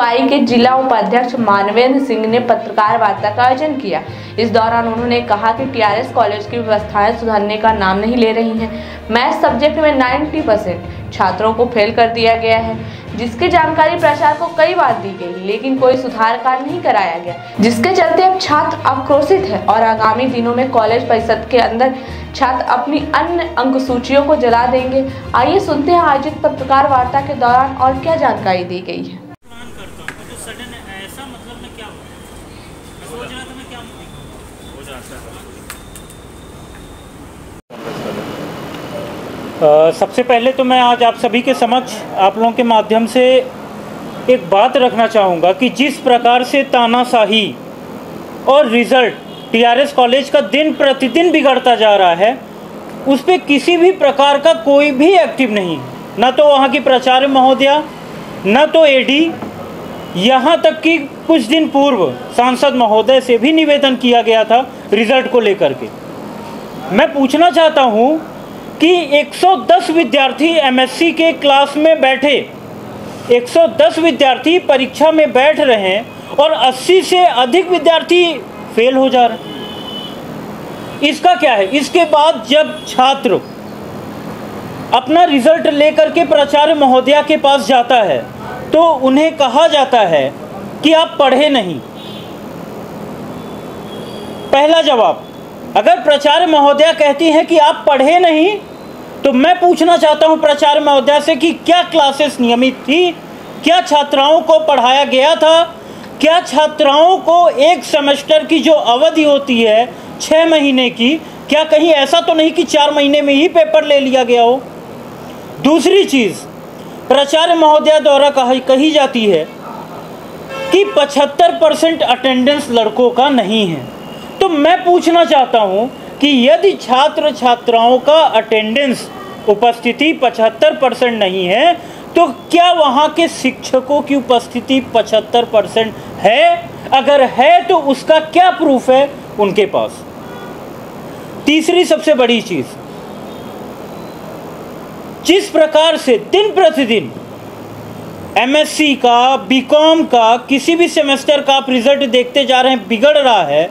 NSUI के जिला उपाध्यक्ष मानवेंद्र सिंह ने पत्रकार वार्ता का आयोजन किया। इस दौरान उन्होंने कहा कि टीआरएस कॉलेज की व्यवस्थाएं सुधरने का नाम नहीं ले रही हैं। मैथ सब्जेक्ट में 90% छात्रों को फेल कर दिया गया है, जिसकी जानकारी प्रचार को कई बार दी गई, लेकिन कोई सुधार कार्य नहीं कराया गया, जिसके चलते अब छात्र आक्रोशित है और आगामी दिनों में कॉलेज परिषद के अंदर छात्र अपनी अन्य अंक सूचियों को जला देंगे। आइए सुनते हैं आयोजित पत्रकार वार्ता के दौरान और क्या जानकारी दी गई है। सबसे पहले तो मैं आज आप सभी के समक्ष आप लोगों के माध्यम से एक बात रखना चाहूँगा कि जिस प्रकार से तानाशाही और रिज़ल्ट टीआरएस कॉलेज का दिन प्रतिदिन बिगड़ता जा रहा है, उस पर किसी भी प्रकार का कोई भी एक्टिव नहीं, न तो वहाँ की प्राचार्य महोदया, न तो एडी, यहाँ तक कि कुछ दिन पूर्व सांसद महोदय से भी निवेदन किया गया था रिज़ल्ट को लेकर के। मैं पूछना चाहता हूँ कि 110 विद्यार्थी एमएससी के क्लास में बैठे, 110 विद्यार्थी परीक्षा में बैठ रहे हैं और 80 से अधिक विद्यार्थी फेल हो जा रहे हैं। इसका क्या है? इसके बाद जब छात्र अपना रिजल्ट लेकर के प्राचार्य महोदया के पास जाता है तो उन्हें कहा जाता है कि आप पढ़े नहीं। पहला जवाब, अगर प्राचार्य महोदया कहती हैं कि आप पढ़े नहीं, तो मैं पूछना चाहता हूं प्राचार्य महोदया से कि क्या क्लासेस नियमित थी, क्या छात्राओं को पढ़ाया गया था, क्या छात्राओं को एक सेमेस्टर की जो अवधि होती है 6 महीने की, क्या कहीं ऐसा तो नहीं कि 4 महीने में ही पेपर ले लिया गया हो। दूसरी चीज़, प्राचार्य महोदया द्वारा कही जाती है कि 75% अटेंडेंस लड़कों का नहीं है। तो मैं पूछना चाहता हूं कि यदि छात्र छात्राओं का अटेंडेंस उपस्थिति 75% नहीं है, तो क्या वहाँ के शिक्षकों की उपस्थिति 75% है? अगर है तो उसका क्या प्रूफ है उनके पास? तीसरी सबसे बड़ी चीज़, जिस प्रकार से दिन प्रतिदिन एमएससी का, बीकॉम का, किसी भी सेमेस्टर का आप रिजल्ट देखते जा रहे हैं बिगड़ रहा है,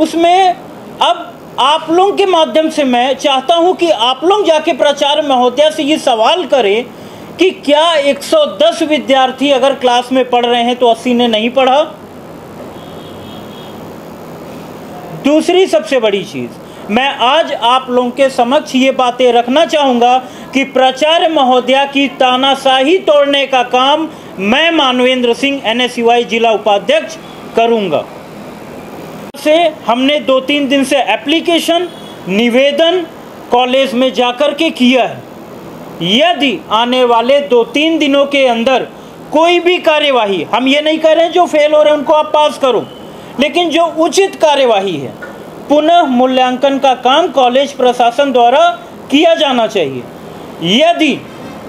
उसमें अब आप लोगों के माध्यम से मैं चाहता हूं कि आप लोग जाके प्राचार्य महोदया से ये सवाल करें कि क्या 110 विद्यार्थी अगर क्लास में पढ़ रहे हैं तो 80 ने नहीं पढ़ा? दूसरी सबसे बड़ी चीज़, मैं आज आप लोगों के समक्ष ये बातें रखना चाहूँगा कि प्राचार्य महोदया की तानाशाही तोड़ने का काम मैं मानवेंद्र सिंह एनएसयूआई जिला उपाध्यक्ष करूँगा। से हमने 2-3 दिन से एप्लीकेशन, निवेदन कॉलेज में जाकर के किया है। यदि आने वाले 2-3 दिनों के अंदर कोई भी कार्यवाही, हम ये नहीं कह रहे हैं जो फेल हो रहे हैं उनको आप पास करो, लेकिन जो उचित कार्यवाही है, पुनः मूल्यांकन का काम कॉलेज प्रशासन द्वारा किया जाना चाहिए। यदि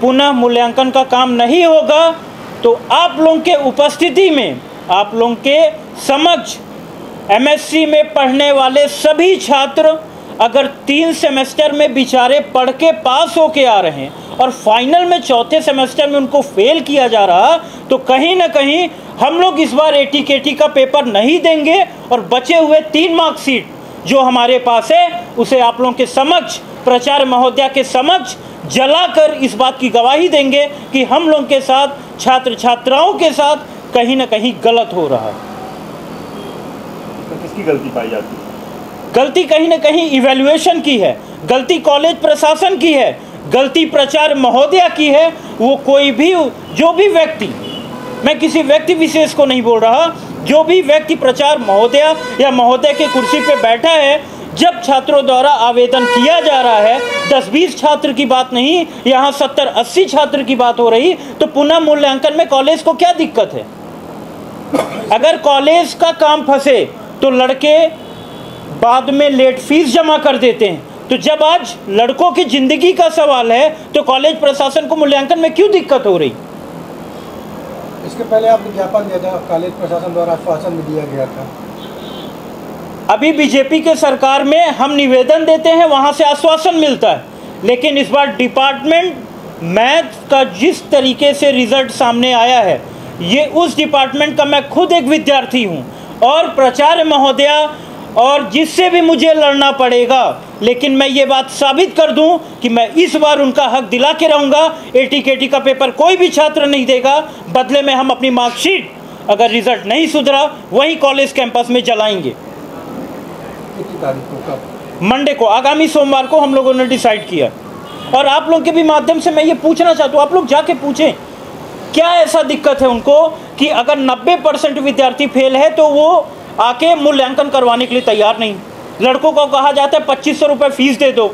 पुनः मूल्यांकन का काम नहीं होगा तो आप लोगों के उपस्थिति में, आप लोगों के समक्ष एमएससी में पढ़ने वाले सभी छात्र अगर 3 सेमेस्टर में बेचारे पढ़ के पास होके आ रहे हैं और फाइनल में 4थे सेमेस्टर में उनको फेल किया जा रहा, तो कहीं ना कहीं हम लोग इस बार एटीकेटी का पेपर नहीं देंगे और बचे हुए 3 मार्कशीट जो हमारे पास है उसे आप लोगों के समक्ष, प्राचार्य महोदया के समक्ष जलाकर इस बात की गवाही देंगे कि हम लोगों के साथ, छात्र छात्राओं के साथ कहीं ना कहीं गलत हो रहा है। किसकी गलती पाई जाती है? गलती कहीं ना कहीं इवैल्यूएशन की है, गलती कॉलेज प्रशासन की है, गलती प्राचार्य महोदया की है। वो कोई भी, जो भी व्यक्ति, मैं किसी व्यक्ति विशेष को नहीं बोल रहा, जो भी व्यक्ति प्राचार्य महोदया या महोदय के कुर्सी पे बैठा है, जब छात्रों द्वारा आवेदन किया जा रहा है, 10-20 छात्र की बात नहीं, यहाँ 70-80 छात्र की बात हो रही, तो पुनः मूल्यांकन में कॉलेज को क्या दिक्कत है? अगर कॉलेज का काम फंसे तो लड़के बाद में लेट फीस जमा कर देते हैं। तो जब आज लड़कों की जिंदगी का सवाल है तो कॉलेज प्रशासन को मूल्यांकन में क्यों दिक्कत हो रही? इसके पहले आपने ज्ञापन दिया था, कॉलेज प्रशासन द्वारा आश्वासन भी दिया गया था। अभी बीजेपी के सरकार में हम निवेदन देते हैं, वहाँ से आश्वासन मिलता है, लेकिन इस बार डिपार्टमेंट मैथ का जिस तरीके से रिजल्ट सामने आया है, ये उस डिपार्टमेंट का मैं खुद एक विद्यार्थी हूँ और प्राचार्य महोदया और जिससे भी मुझे लड़ना पड़ेगा, लेकिन मैं ये बात साबित कर दूं कि मैं इस बार उनका हक दिला के रहूँगा। ATKT का पेपर कोई भी छात्र नहीं देगा, बदले में हम अपनी मार्कशीट अगर रिजल्ट नहीं सुधरा वहीं कॉलेज कैंपस में जलाएंगे। कितनी तारीख को, कब? मंडे को, आगामी सोमवार को हम लोगों ने डिसाइड किया। और आप लोग के भी माध्यम से मैं ये पूछना चाहता हूँ, आप लोग जाके पूछें क्या ऐसा दिक्कत है उनको कि अगर 90% विद्यार्थी फेल है तो वो आके मूल्यांकन करवाने के लिए तैयार नहीं। लड़कों को कहा जाता है 2500 रुपये फीस दे दो,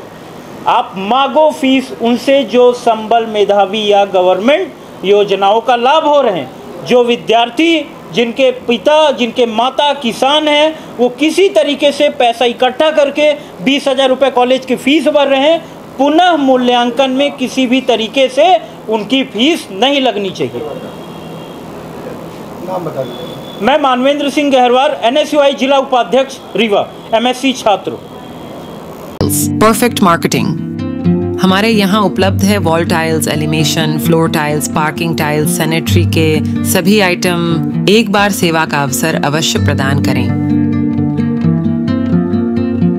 आप मांगो फीस उनसे जो संबल मेधावी या गवर्नमेंट योजनाओं का लाभ हो रहे हैं। जो विद्यार्थी जिनके पिता जिनके माता किसान हैं वो किसी तरीके से पैसा इकट्ठा करके 20,000 रुपये कॉलेज की फीस भर रहे हैं, पुनः मूल्यांकन में किसी भी तरीके से उनकी फीस नहीं लगनी चाहिए। नाम बता दीजिए। मैं मानवेंद्र सिंह गहरवार, NSUI जिला उपाध्यक्ष रीवा, MSc छात्र। परफेक्ट मार्केटिंग हमारे यहाँ उपलब्ध है wall tiles, elevation, floor tiles, parking tiles, sanitary के सभी आइटम। एक बार सेवा का अवसर अवश्य प्रदान करें।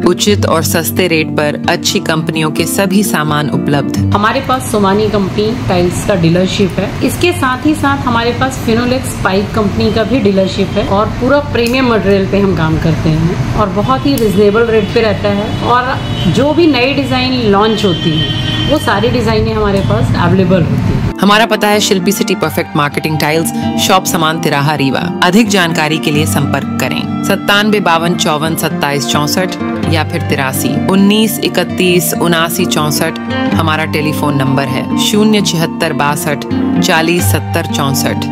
उचित और सस्ते रेट पर अच्छी कंपनियों के सभी सामान उपलब्ध। हमारे पास सोमानी कंपनी टाइल्स का डीलरशिप है। इसके साथ ही साथ हमारे पास फिनोलेक्स पाइप कंपनी का भी डीलरशिप है और पूरा प्रीमियम मटेरियल पे हम काम करते हैं और बहुत ही रिजनेबल रेट पे रहता है। और जो भी नई डिजाइन लॉन्च होती है वो सारी डिजाइनें हमारे पास अवेलेबल होती है। हमारा पता है Shilpi city perfect marketing tiles, shop Saman तिराहा रीवा। अधिक जानकारी के लिए संपर्क करें 97 52 54 27 64 या फिर 83 19 31 79 64। हमारा टेलीफोन नंबर है 076 62 40 70 64।